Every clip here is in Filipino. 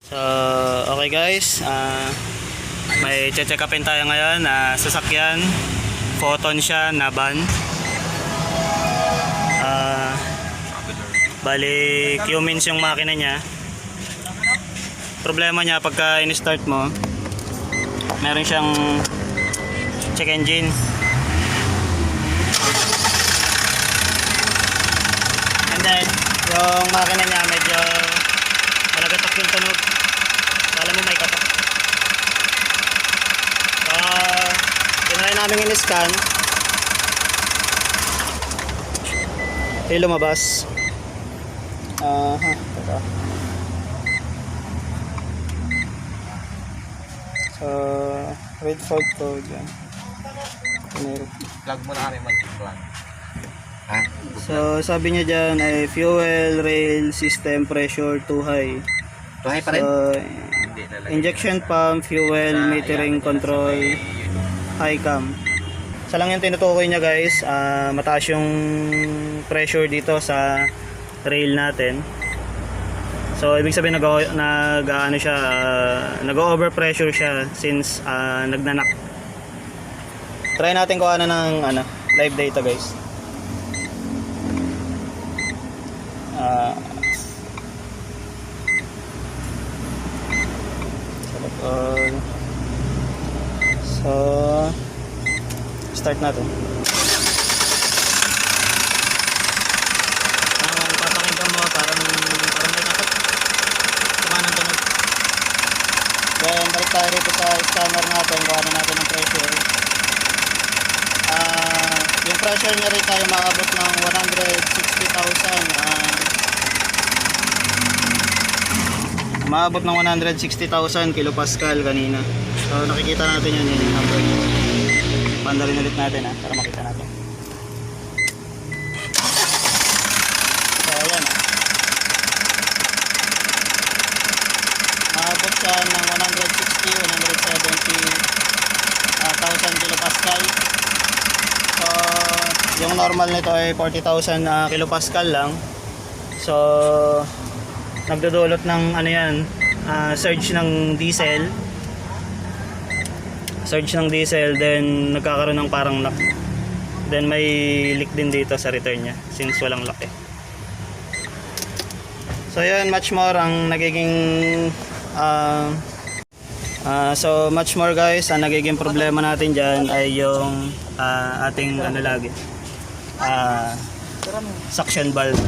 So, okay guys, may check upin tayo ngayon na sasakyan, Photon siya na van. Bali, Cummins yung makina niya. Problema niya pagka in-start mo, meron siyang check engine. And then, yung makina niya medyo malagatok yung tunog. Alam mo may katok. Tinry namin in-scan. Lumabas. Teka. So, read fault code yan. Plug mo na kami mag-plug. Ha? So, sabi niya dyan ay fuel rail system pressure too high. Too high pa rin? So, Hindi, injection pump, fuel, metering control, high cam. Isa lang yung tinutukoy niya guys, mataas yung pressure dito sa rail natin. So ibig sabihin nag-overpressure siya since nagnanak. Try natin kung ano ng live data guys. So start natin. Papakinggan mo parang may takot. Tumanan tunog. Then balik tayo rito sa scanner natin kung ano natin ang pressure. Yung pressure niya rin tayo maabot ng 160,000. Maabot ng 160,000 kilopascal kanina. So nakikita natin yun yung number. Panda rin ulit natin para makita natin. So ayan maabot siya ng 160-170,000 kilopascal. So yung normal nito ay 40,000 kilopascal lang. So nagdudulot ng surge ng diesel. Then nagkakaroon ng parang knock. Then may leak din dito sa return nya since walang lock So yun, much more ang nagiging much more guys, ang nagiging problema natin dyan ay yung ating suction valve.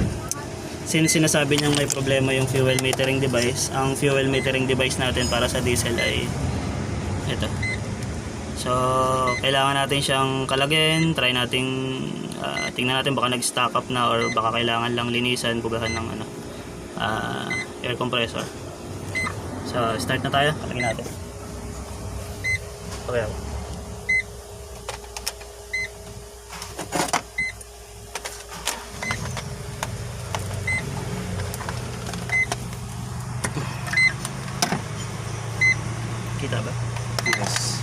Since sinasabi niyang may problema yung fuel metering device, ang fuel metering device natin para sa diesel ay ito. So kailangan natin siyang kalagin, try nating tingnan natin baka nag-stock up na or baka kailangan lang linisan, bugahan ng air compressor. So start na tayo, kalagin natin. Okay. Kita ba? Yes.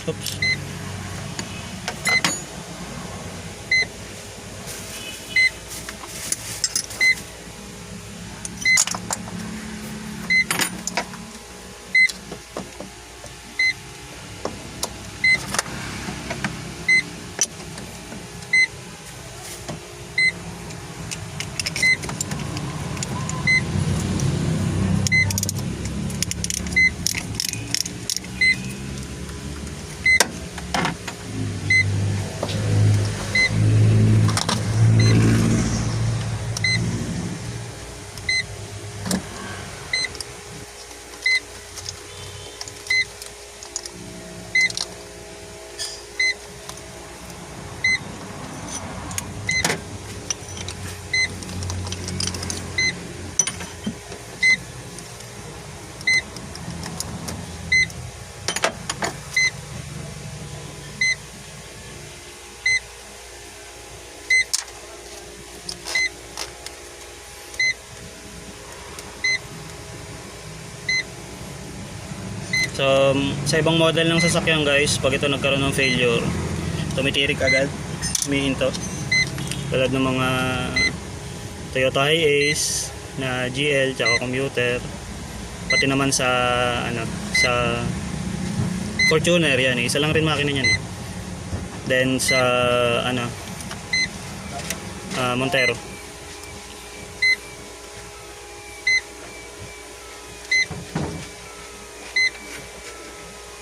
Oops. So sa ibang model ng sasakyan guys, pag ito nagkaroon ng failure, tumitirik agad, humihinto. Tulad ng mga Toyota Hiace na GL tsaka commuter, pati naman sa sa Fortuner yan, isa lang rin makina niyan. Then sa Montero.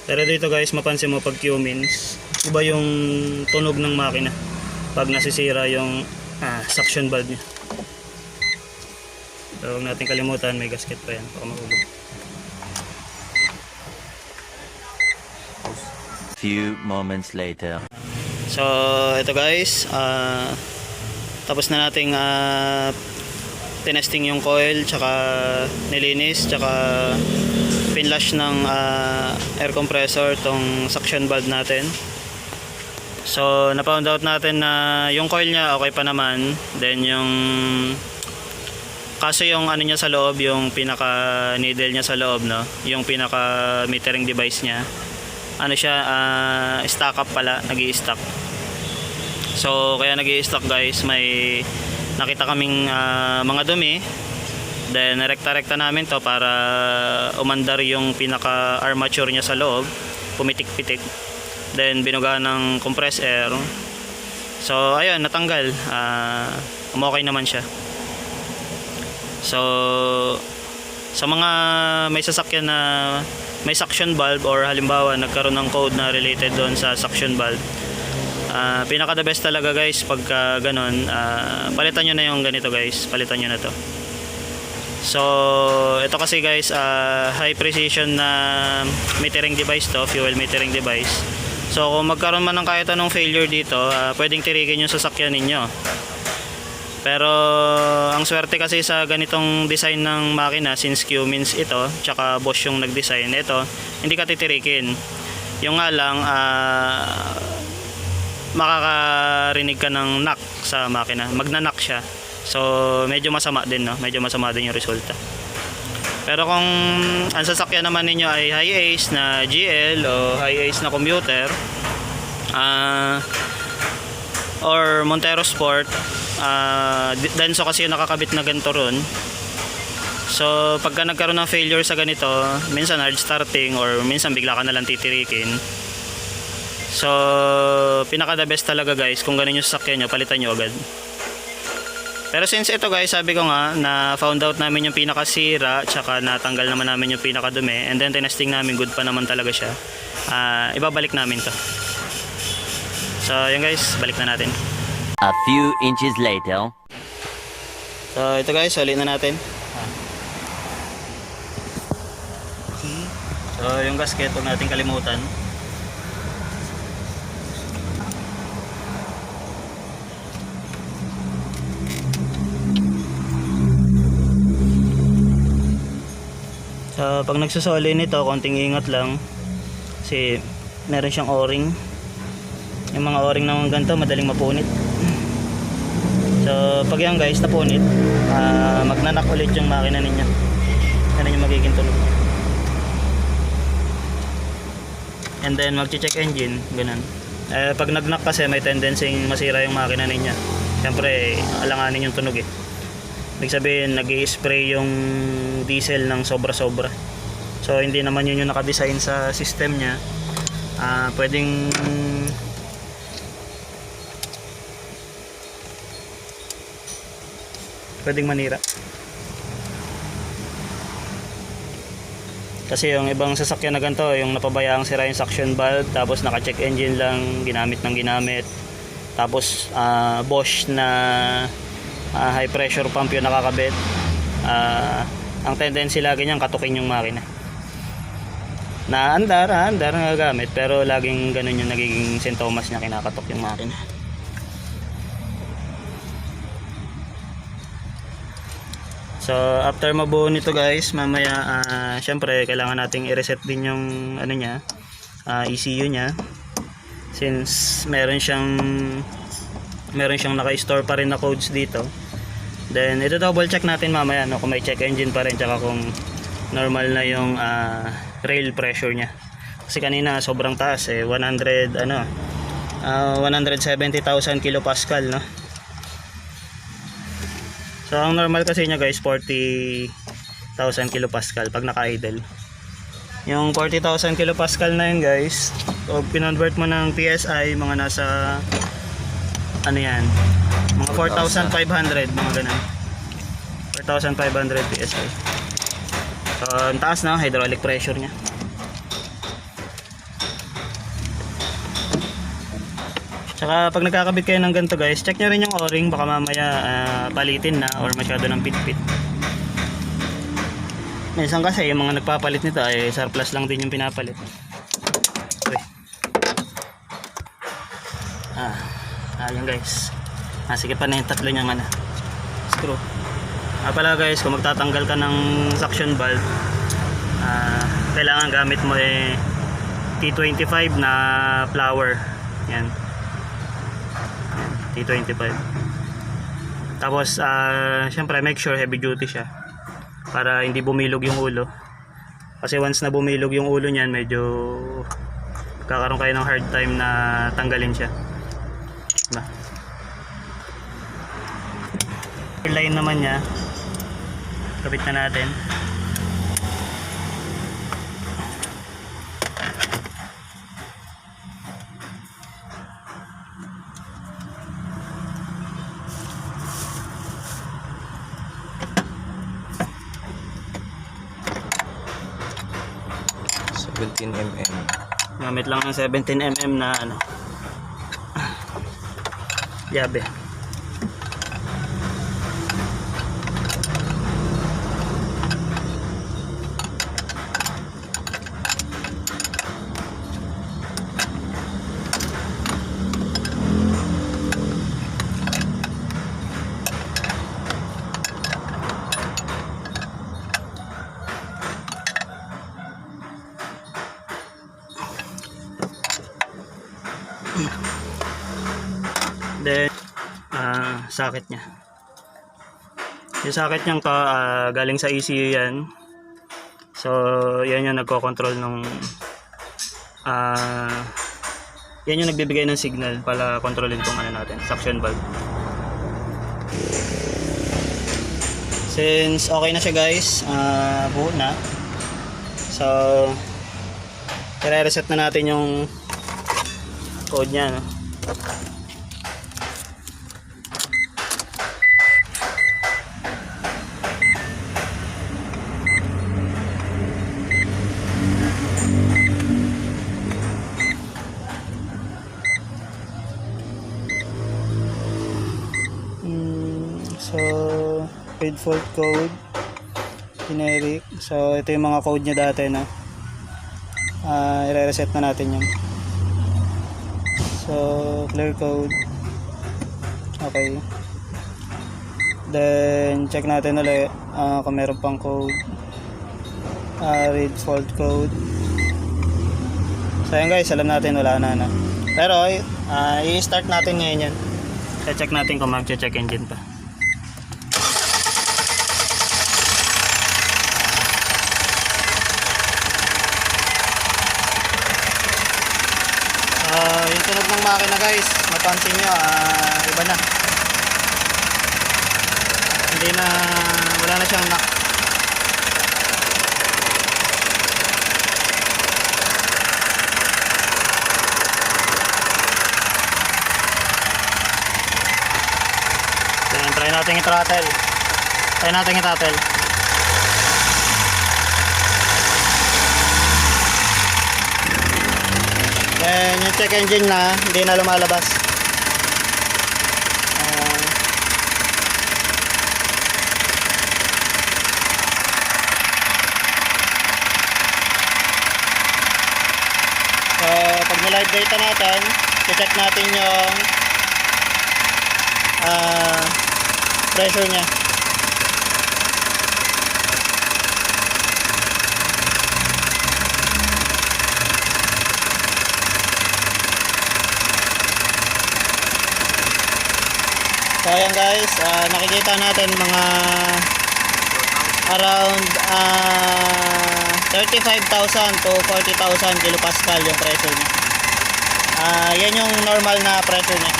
Pero dito guys, mapansin mo pag Q-means, iba yung tunog ng makina pag nasisira yung suction valve niya. So huwag natin kalimutan, may gasket pa yan, baka mahulog. Few moments later. So ito guys, tapos na nating tinesting yung coil, tsaka nilinis, tsaka pinlash ng air compressor tong suction valve natin. So na-found out natin na yung coil niya okay pa naman, then yung kaso yung niya sa loob, yung pinaka needle niya sa loob, no, yung pinaka metering device niya, stock up pala, nag-i-stock. So kaya nag-i-stock guys, may nakita kaming mga dumi. Then rekta-rekta namin to para umandar yung pinaka armature niya sa loob, pumitik-pitik. Then binuga ng compressed air. So ayun, natanggal. Okay naman siya. So sa mga may sasakyan na may suction valve, or halimbawa nagkaroon ng code na related doon sa suction valve, pinaka the best talaga guys pagka ganon, palitan nyo na yung ganito guys, palitan nyo na to. So ito kasi guys, high precision na metering device to, fuel metering device. So kung magkaroon man ng kahit anong failure dito, pwedeng tirikin yung sasakyan ninyo. Pero ang swerte kasi sa ganitong design ng makina, since Q-means ito, tsaka Bosch yung nag-design, ito hindi ka titirikin. Yung nga lang, makakarinig ka ng knock sa makina, magna-knock siya. So medyo masama din, no? Medyo masama din yung resulta. Pero kung ang sasakyan naman ninyo ay Hiace na GL o Hiace na commuter, or Montero Sport, Denso kasi yung nakakabit na ganito ron. So pagka nagkaroon ng failure sa ganito, minsan hard starting or minsan bigla ka na lang titirikin. So pinaka the best talaga guys, kung ganun yung sasakyan nyo, palitan nyo agad. Pero since ito guys, sabi ko nga na found out namin yung pinakasira, tsaka natanggal naman namin yung pinakadumi, and then tinesting namin good pa naman talaga siya, ibabalik namin to. So yun guys, balik na natin. A few inches later. So ito guys, ulit na natin. So yung gasket, huwag natin kalimutan. So pag nagsusoli nito, konting ingat lang kasi meron siyang o-ring. Yung mga o-ring ng ganito madaling mapunit. So pag yan guys napunit, magnanak ulit yung makina ninyo. Ano yung magiging tunog. And then mag-check engine, ganun. Pag nag-knock kasi may tendency masira yung makina ninyo. Siyempre alanganin yung tunog eh. Ibig sabihin nag-i-spray yung diesel ng sobra-sobra. So hindi naman yun yung nakadesign sa system nya. Pwedeng manira. Kasi yung ibang sasakyan na ganito, yung napabayaang sira yung suction valve, tapos naka-check engine lang, ginamit ng ginamit. Tapos Bosch na high pressure pump yung nakakabit. Ang tendency lagi niyang katukin yung makina. Na andar nagagamit, pero laging ganun yung nagiging sintomas niya, kinakatok yung makina. So after mabuo nito guys, mamaya syempre kailangan nating i-reset din yung niya, ECU niya, since meron siyang naka-store pa rin na codes dito. Then ito double check natin mamaya, no, kung may check engine pa rin, tsaka kung normal na yung rail pressure niya. Kasi kanina sobrang taas eh, 170,000 kilopascal, no? So ang normal kasi niya guys 40,000 kilopascal pag naka-idle. Yung 40,000 kilopascal na yun guys, pag pinonvert mo ng PSI, mga nasa ano yan, mga 4,500, mga ganun, 4,500 PSI. So ang taas na hydraulic pressure nya. Tsaka pag nagkakabit kayo ng ganito guys, check nyo rin yung o-ring, baka mamaya palitin na or masyado ng pit-pit. Minsan kasi yung mga nagpapalit nito ay surplus lang din yung pinapalit. Okay. Ayun guys. Sige pa na yung tatlo niyang screw. Pala guys, kung magtatanggal ka ng suction valve, kailangan gamit mo T25 na flower. Yan. T25. Tapos syempre make sure heavy duty siya para hindi bumilog yung ulo. Kasi once na bumilog yung ulo niyan, medyo kakaroon kayo ng hard time na tanggalin siya. Line naman niya, kabit na natin. Gamit lang ng 17mm na yabe. Then socket nya, yung socket nya galing sa ECU yan. So yan yung nagko-control nung yan yung nagbibigay ng signal para kontrolin tong natin, suction valve. Since okay na siya guys, buo na, so i-reset na natin yung code nya, no? So paid fault code generic. So ito yung mga code nya dati, no? I-reset na natin yun. So clear code, okay. Then check natin ulit kung meron pang code. Read fault code. So yan guys, alam natin wala na. Pero i-start natin ngayon yan. I-check natin kung mag-check engine pa. Yung tunog ng makina guys, mapansin nyo, iba na. Hindi na, wala na siyang knock. Then try natin i-throttle. Then yung check engine na hindi na lumalabas. So pag nilive data natin, check natin yung pressure nya. So ayan guys, nakikita natin mga around 35,000 to 40,000 kilopascal yung pressure niya. Yan yung normal na pressure niya.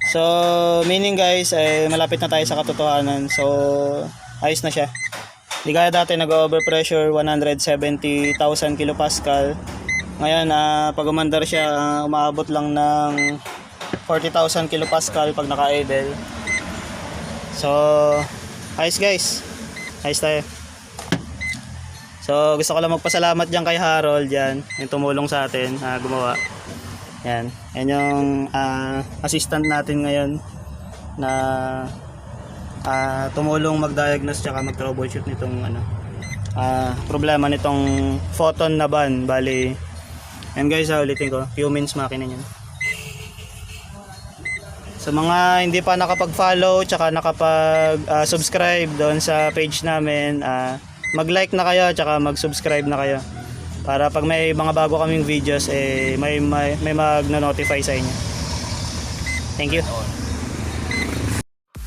So, meaning guys, malapit na tayo sa katotohanan. So, ayos na siya. Di kaya dati nag-overpressure 170,000 kilopascal. Ngayon, pag umandar siya, umaabot lang ng 40,000 kilopascal pag naka-idle. So, ayos guys. Ayos tayo. So, gusto ko lang magpasalamat dyan kay Harold dyan, yung tumulong sa atin, gumawa. Yan. Yan yung assistant natin ngayon na tumulong mag-diagnose tsaka mag-troubleshoot nitong problema nitong photon na ban. Bali, yan guys, ulitin ko, Cummins makina niyan. Sa mga hindi pa nakapag-follow tsaka nakapag-subscribe doon sa page namin, mag-like na kayo tsaka mag-subscribe na kayo para pag may mga bago kaming videos may mag-notify sa inyo. Thank you.